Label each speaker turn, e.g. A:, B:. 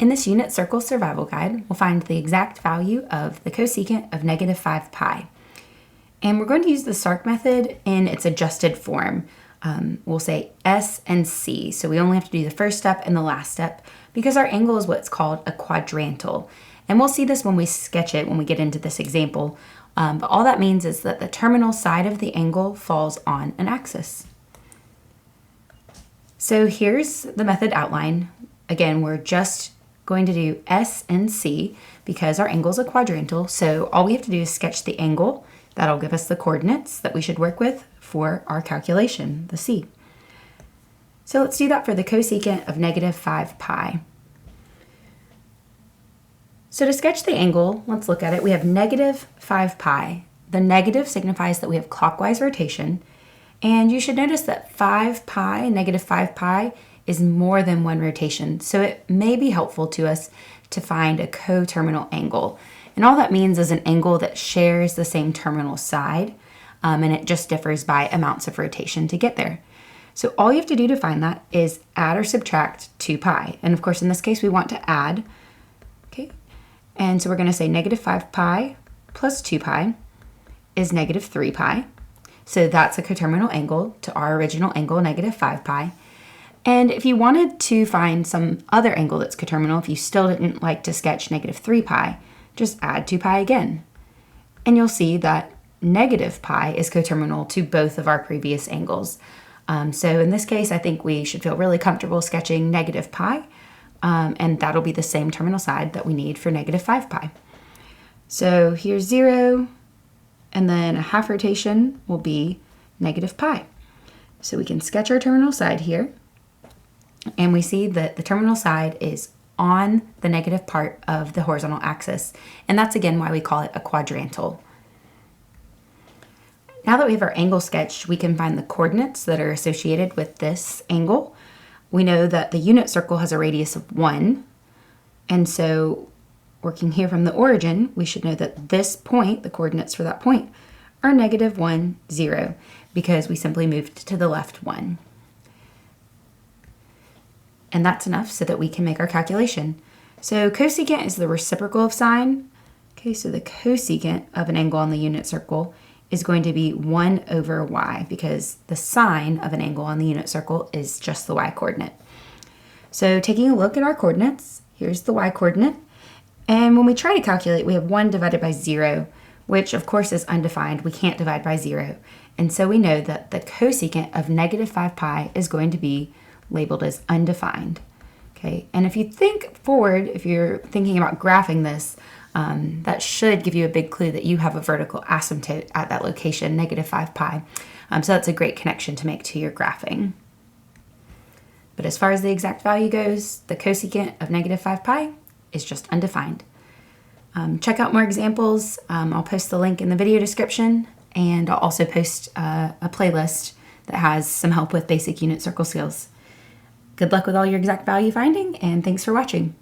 A: In this unit circle survival guide, we'll find the exact value of the cosecant of negative 5 pi. And we're going to use the S.A.R.C method in its adjusted form. We'll say S and C, so we only have to do the first step and the last step because our angle is what's called a quadrantal. And we'll see this when we sketch it, when we get into this example. But all that means is that the terminal side of the angle falls on an axis. So here's the method outline. Again, we're just going to do S and C because our angle is a quadrantal. So all we have to do is sketch the angle. That'll give us the coordinates that we should work with for our calculation, the C. So let's do that for the cosecant of negative 5 pi. So to sketch the angle, let's look at it. We have negative 5 pi. The negative signifies that we have clockwise rotation. And you should notice that 5 pi, negative 5 pi, is more than one rotation. So it may be helpful to us to find a coterminal angle. And all that means is an angle that shares the same terminal side, and it just differs by amounts of rotation to get there. So all you have to do to find that is add or subtract 2 pi. And of course, in this case, we want to add. Okay. And so we're going to say negative 5 pi plus 2 pi is negative 3 pi. So that's a coterminal angle to our original angle, negative 5 pi. And if you wanted to find some other angle that's coterminal, if you still didn't like to sketch negative 3 pi, just add 2 pi again. And you'll see that negative pi is coterminal to both of our previous angles. So in this case, I think we should feel really comfortable sketching negative pi, and that'll be the same terminal side that we need for negative 5 pi. So here's 0, and then a half rotation will be negative pi. So we can sketch our terminal side here. And we see that the terminal side is on the negative part of the horizontal axis. And that's again why we call it a quadrantal. Now that we have our angle sketched, we can find the coordinates that are associated with this angle. We know that the unit circle has a radius of 1. And so working here from the origin, we should know that this point, the coordinates for that point, are negative 1, 0, because we simply moved to the left 1. And that's enough so that we can make our calculation. So cosecant is the reciprocal of sine. Okay, so the cosecant of an angle on the unit circle is going to be 1 over y because the sine of an angle on the unit circle is just the y coordinate. So taking a look at our coordinates, here's the y coordinate. And when we try to calculate, we have 1 divided by 0, which of course is undefined. We can't divide by 0. And so we know that the cosecant of negative 5 pi is going to be labeled as undefined. Okay, and if you think forward, if you're thinking about graphing this, that should give you a big clue that you have a vertical asymptote at that location, negative 5 pi. So that's a great connection to make to your graphing. But as far as the exact value goes, the cosecant of negative 5 pi is just undefined. Check out more examples. I'll post the link in the video description, and I'll also post a playlist that has some help with basic unit circle skills. Good luck with all your exact value finding, and thanks for watching.